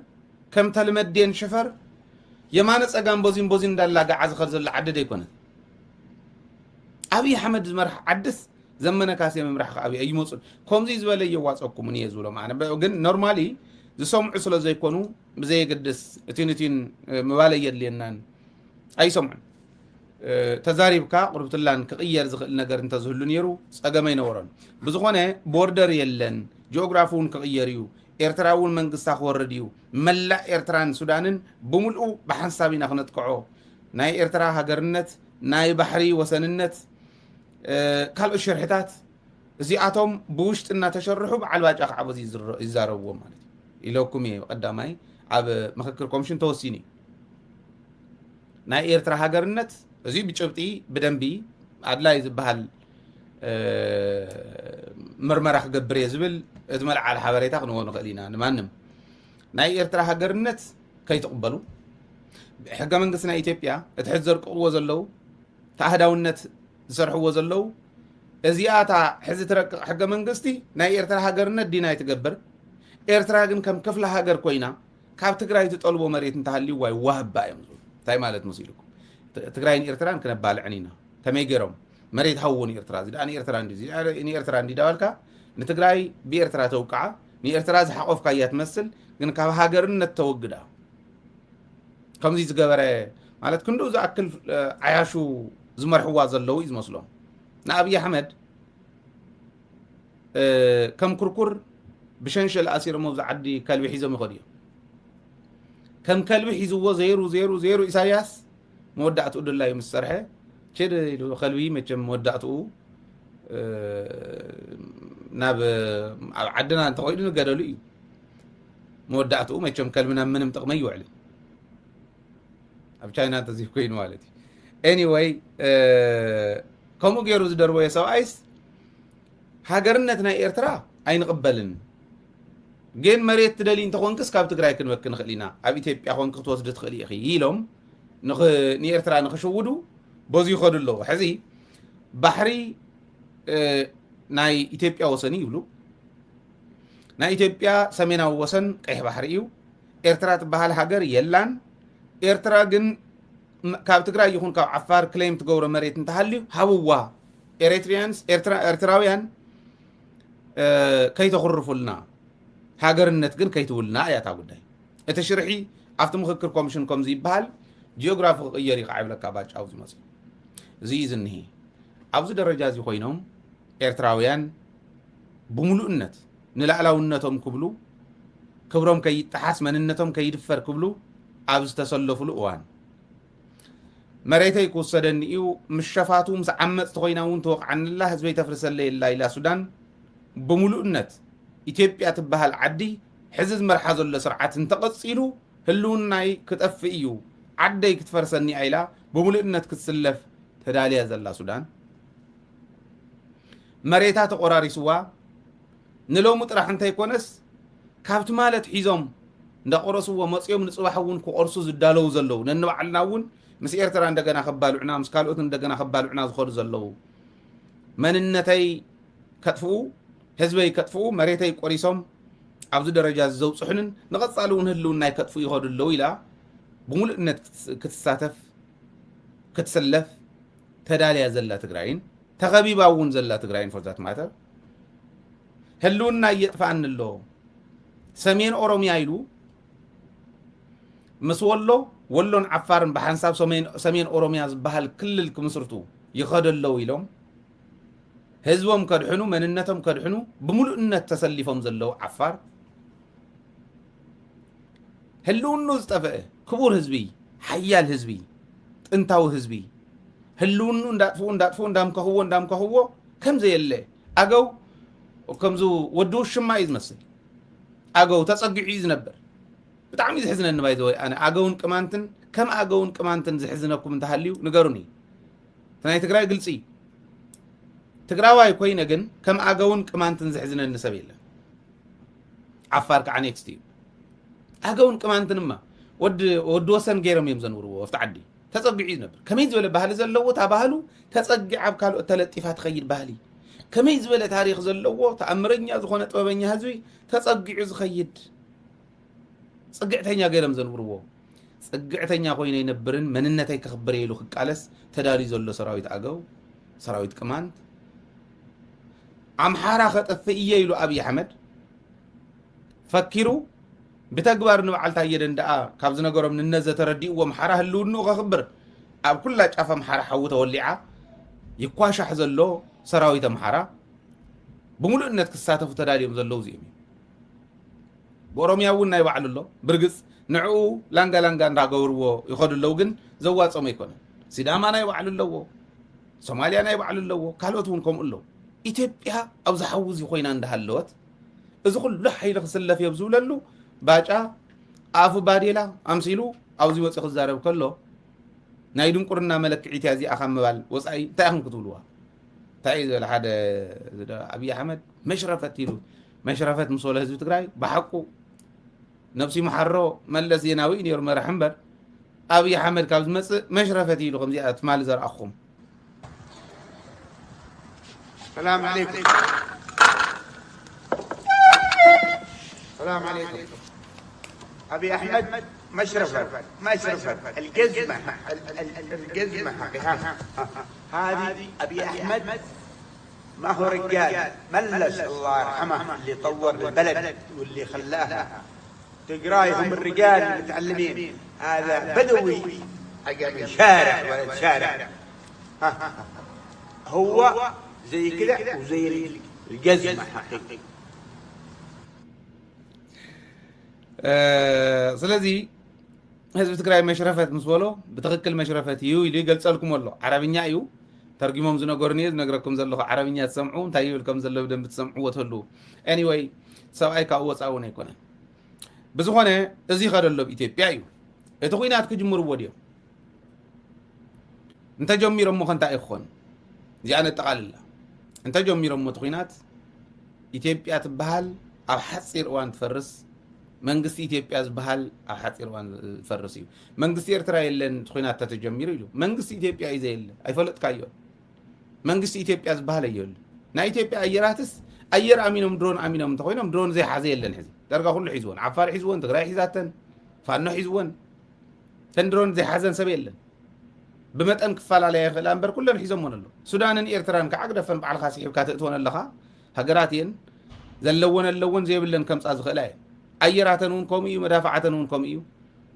ከም ተልመደን ሽፈር የማነ ጸጋም ቦዚን እንዳላጋ አዝኸር ዘላ ዓደደ ይኮነ አብይ አህመድ መርሐ ዓድስ ዘመነ ካሴ መምራህ ከአብይ ይሞጽ ከምዚ ዝበለ ይዋጽኩም እኔ ይዝብሎ ማለት ግን ኖርማሊ ዝሰምዑ ስለ ዘይኮኑ በዘይ ግድስ እቲንቲን መባለ የለናን አይሰምዑን ተዛሪብካ ቁርብትላን ከቅየር ዝኽእል ነገር እንተዝህሉ ነይሩ ጸገመ ይነወረን ብዙኾነ ቦርደር የለን ጂኦግራፊውን ከቅየርዩ ኤርትራውን መንግስት አወረድዩ መላ ኤርትራን ሱዳንን በሙሉ በሐሳቢና ክነጥቅዖ ናይ ኤርትራ ሀገርነት ናይ ባህሪ ወሰንነት ካልኦ ሽርሕታት እዚኣቶም ብውሽጥና ተሸርሑ በዓል ባጫ ከዓበዚ ይዛረብዎ ማለት ኢለኩም ቀዳማይ ኣብ ምክክር ኮሚሽን ተወሲኒ ናይ ኤርትራ ሀገርነት እዚ ብጭብጢ በደንቢ አድላይ ዝበሃል ምርመራ ክገብር የዝብል እትመልዓል ሓበሬታ ክንወኑ ኸሊና ንማንም ናይ ኤርትራ ሀገርነት ከይተቀበሉ ሕገ መንግስት ናይ ኢትዮጵያ እትሕዝ ዘርቅዎ ዘለው ተኣህዳውነት ዝሰርሕዎ ዘለው እዚኣታ ሕዚ ትረቅቕ ሕገ መንግስቲ ናይ ኤርትራ ሀገርነት ዲና ይትገብር ኤርትራ ግን ከም ክፍለ ሀገር ኮይና ካብ ትግራይ ትጠልቦ መሬት እንተሃልዩ ዋይ ዋህባ እዮም ዝብሉ እንታይ ማለት መስኢልኩም ትግራይን ኤርትራን ክነባልዕኒና ከመይ ገይሮም መሬት ሃውን ኤርትራ ዚዳኒ ኤርትራ እንዲ ዳዋልካ ንትግራይ ብኤርትራ ተውቃዓ ንኤርትራ ዝሓቆፍካ እያ ትመስል ግን ካብ ሃገርነት ተወግዳ ከምዚ ዝገበረ ማለት ክንዱ ዝኣክል ዓያሹ ዝመርሕዋ ዘለው እዩ ዝመስሎም ንኣብይ ኣሕመድ ከም ኩርኩር ብሸንሸል ኣሲሮሞ ዝዓዲ ከልቢ ሒዞም ይኸዱ እዮም ከም ከልቢ ሒዝዎ ዘይሩ ኢሳያስ መወዳእትኡ ድላይ ምስ ሰርሐ ቸድ ከልቢ መቸም መወዳእትኡ ናብ ዓድና እንተኸይዱ ንገደሉ እዩ መወዳእትኡ መቸም ከልቢ ናብ ምንም ጥቕመ ይውዕል ኣብ ቻይና ተዚህ ኮይኑ ማለት እዩ ኤኒዌይ ከምኡ ገይሩ ዝደርቦ የሰብኣይስ ሃገርነት ናይ ኤርትራ ኣይንቕበልን ግን መሬት ትደሊ እንተኾንክስ ካብ ትግራይ ክንመክን ንኽእል ኢና ኣብ ኢትዮጵያ ኮንክ ክትወስድ ትኽእል ኢኺ ኢሎም ንኤርትራ ንኽሽውዱ በዚ ይኸዱ ኣለዉ ሕዚ ባሕሪ ናይ ኢትዮጵያ ወሰን ይብሉ ናይ ኢትዮጵያ ሰሜናዊ ወሰን ቀይሕ ባሕሪ እዩ ኤርትራ ትበሃል ሃገር የላን ኤርትራ ግን ካብ ትግራይ ይኹን ካብ ዓፋር ክሌም ትገብሮ መሬት እንተሃልዩ ሃብዋ ኤርትራውያን ከይተኽርፉልና ሃገርነት ግን ከይትውልና እያ እታ ጉዳይ እቲ ሽርሒ ኣብቲ ምክክር ኮሚሽን ከምዚ ይበሃል ጂኦግራፊ ክቕየር ይኸዓ ይብለካ ባጫ ኣብዚ መፅኡ እዚ እዩ ዝኒሄ ኣብዚ ደረጃ እዚ ኮይኖም ኤርትራውያን ብምሉእነት ንላዕላውነቶም ክብሉ ክብሮም ከይጠሓስ መንነቶም ከይድፈር ክብሉ ኣብ ዝተሰለፍሉ እዋን መሬተይ ክውሰደኒ እዩ ምስ ሸፋቱ ምስ ዓመፅቲ ኮይና እውን ተወቕዓንላ ህዝበይ ተፍርሰለ የላ ኢላ ሱዳን ብምሉእነት ኢትዮጵያ ትበሃል ዓዲ ሕዚ ዝመርሓ ዘሎ ስርዓት እንተቐፂሉ ህልውናይ ክጠፍእ እዩ ዓደይ ክትፈርሰኒ ኢላ ብምሉእነት ክትስለፍ ተዳልያ ዘላ ሱዳን መሬታ ተቆራሪስዋ ንሎሙ ጥራሕ እንተይኮነስ ካብቲ ማለት ሒዞም እንዳቆረስዎ መፅኦም ንፅባሕ እውን ክቆርሱ ዝዳለው ዘለው ነንባዕልና እውን ምስ ኤርትራ እንደገና ከባልዑና ምስ ካልኦት እንደገና ከባልዑና ዝኸዱ ዘለው መንነተይ ከጥፍኡ ህዝበይ ከጥፍኡ መሬተይ ቆሪሶም ኣብዚ ደረጃ ዘውፅሑንን ንቐፃሊ እውን ህልውናይ ከጥፍኡ ይኸዱ ኣለው ኢላ ብምሉእነት ክትሳተፍ ክትስለፍ ተዳልያ ዘላ ትግራይን ተኸቢባ እውን ዘላ ትግራይን ፎርዛት ማተር ህልውና እየጥፋእኒ ኣሎ ሰሜን ኦሮሚያ ኢሉ ምስ ወሎን ዓፋርን ብሓንሳብ ሰሜን ኦሮሚያ ዝበሃል ክልል ክምስርቱ ይኸዱ ኣለው ኢሎም ህዝቦም ከድሕኑ መንነቶም ከድሕኑ ብምሉእነት ተሰሊፎም ዘለው ዓፋር ህልውኑ ዝጠፍአ ክቡር ህዝቢ ሓያል ህዝቢ ጥንታዊ ህዝቢ ህልውኑ እንዳምከኽዎ ከምዘየለ ኣገው ከምዙ ወዲ ውሽማ እዩ ዝመስል ኣገው ተፀጊዑ እዩ ዝነበር ብጣዕሚ ዝሕዝነኒ ባይ ዘወይ ኣነ ኣገውን ቅማንትን ከም ኣገውን ቅማንትን ዝሕዝነኩም እንተሃልዩ ንገሩኒ ናይ ትግራይ ግልፂ ትግራዋይ ኮይነ ግን ከም ኣገውን ቅማንትን ዝሕዝነኒ ሰብ የለን ዓፋር ከዓ ኔክስት እዩ ኣገውን ቅማንትንማ ወዲ ወሰን ገይሮም እዮም ዘንብርዎ ኣብቲ ዓዲ ተፀጊዑ እዩ ዝነበር ከመይ ዝበለ ባህሊ ዘለዎ እታ ባህሉ ተፀጊዕ ኣብ ካልኦት ተለጢፋ ትኸይድ ባህሊ ከመይ ዝበለ ታሪክ ዘለዎ ተኣምረኛ ዝኾነ ጥበበኛ ህዝቢ ተፀጊዑ ዝኸይድ ፅግዕተኛ ገይሮም ዘንብርዎ ፅግዕተኛ ኮይኑ ይነብርን መንነተይ ክኽብር ኢሉ ክቃለስ ተዳልዩ ዘሎ ሰራዊት ኣገው ሰራዊት ቅማንት ኣምሓራ ከጠፍእ እየ ኢሉ ኣብይ ኣሕመድ ፈኪሩ ብተግባር ንበዓልታ የደንደኣ ካብ ዝነገሮም ንነዘ ተረዲእዎ ኣምሓራ ህልውኑ ከኽብር ኣብ ኩላ ጫፍ ኣምሓራ ሓዊ ተወሊዓ ይኳሻሕ ዘሎ ሰራዊት ኣምሓራ ብምሉእነት ክሳተፉ ተዳልዮም ዘለው እዚኦም እዩ በኦሮሚያ እውን ናይ ባዕሉ ኣሎ ብርግፅ ንዕኡ ላንጋ እንዳገበርዎ ይኸዱ ኣለው ግን ዘዋፀሞ ኣይኮነን ሲዳማ ናይ ባዕሉ ኣለዎ ሶማልያ ናይ ባዕሉ ኣለዎ ካልኦት እውን ከምኡ ኣለው ኢትዮጵያ ኣብ ዝሓዊ እዚ ኮይና እንዳሃለወት እዚ ኩሉ ሓይሊ ክስለፍ እዮም ዝብለሉ ባጫ ኣፉ ባዴላ ኣምሲሉ ኣብዚ ወፂኡ ክዛረብ ከሎ ናይ ድንቁርና መለክዒት እያ እዚኣ ካብ ምባል ወፃኢ እንታይ ኢኹም ክትብልዋ እንታይ እዩ ዝበለ ሓደ ኣብይ ኣሕመድ መሽረፈት ኢሉ መሽረፈት ምስ በለ ህዝቢ ትግራይ ብሓቁ ነብሲ መሓሮ መለስ ዜናዊ ነይሩ መራሒ እምበር ኣብይ ኣሕመድ ካብ ዝመፅእ መሽረፈት ኢሉ ከምዚኣ ትማሊ ዘርአኹም السلام عليكم السلام عليكم أبي أحمد مشرفة الجزمة هذه أبي أحمد ما هو رجال ملس الله يرحمه اللي طور البلد واللي خلاها تقراي هم الرجال المتعلمين هذا بدوي شارع ولد شارع هو زي كده وزي الجزمة حقيقي ስለዚህ ህዝቢ ትግራይ መሽረፈት ምስ በሎ ብትክክል መሽረፈት እዩ ኢሉ ይገልፀልኩም ኣሎ ዓረብኛ እዩ ተርጊሞም ዝነገሩኒ ዝነግረኩም ዘለኹ ዓረብኛ ትሰምዑ እንታይ ይብል ከም ዘሎ ብደንብ ትሰምዑዎ ተሉ ኤኒዌይ ሰብኣይ ካብኡ ወፃኢ እውን ኣይኮነን ብዝኾነ እዚ ኸደሎ ኢትዮጵያ እዩ እቲ ኩናት ክጅምርዎ ድዮም انت جميرهم مخنتا يخون زي انا تقال انت جميرهم متخينات ኢትዮጵያ ትበሃል ኣብ ሓፂር እዋን ትፈርስ መንግስቲ ኢትዮጵያ ዝበሃል ኣብ ሓፂር እዋን ትፈርስ እዩ መንግስቲ ኤርትራ የለን ትኮይናት ተጀሚሩ ኢሉ መንግስቲ ኢትዮጵያ እዩ ዘየለ ኣይፈለጥካዮ መንግስቲ ኢትዮጵያ ዝበሃል እየለ ናይ ኢትዮጵያ ኣየራትስ ኣየር ኣሚኖም ድሮን ኣሚኖም እንተኮይኖም ድሮን ዘይሓዘ የለን ሕዚ ደርጋ ኩሉ ሒዝዎን ዓፋር ሒዝዎን ትግራይ ሒዛተን ፋኖ ሒዝዎን ተን ድሮን ዘይሓዘን ሰብ የለን ብመጠን ክፈላለያ ይኽእላ እምበር ኩለን ሒዞምዎን ኣሎ ሱዳንን ኤርትራን ከዓግደፈን በዓልካ ሲሒብካ ትእትወን ኣለኻ هجرات ين زلون اللون زي بلن كم صاز خلاء أيراتنون كوميو مدافعاتنون كوميو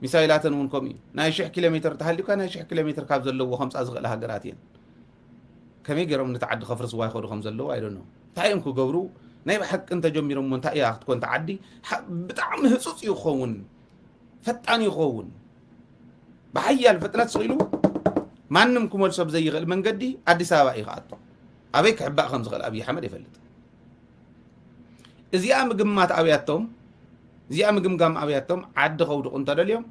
مسائلاتنون كوميو نايشح كيلومتر تحلي كان نايشح كيلومتر كاب زلوا خمس صاز خلاء هجرات ين كم يجرم نتعدي خفرس واي خد خمس زلوا I don't know تايم كو جورو نايب حق أنت جميرم من تأيي تكون تعدي بتعم هسوس يخون فتان يخون بحيا الفتنة سويلو ما نمكم ولا سب زي غل من قدي عدي سابع يقاطع أبيك حباء خمس غل أبي حمد يفلت إذا أمجمعات أبياتهم إذا أمجمع أبياتهم عد خود أنت اليوم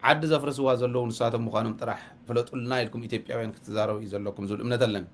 عد زفر سواز اللون ساعة مخانم طرح فلو تقولنا لكم إثيوبيا وين كتزاروا يزلكم زول من دلهم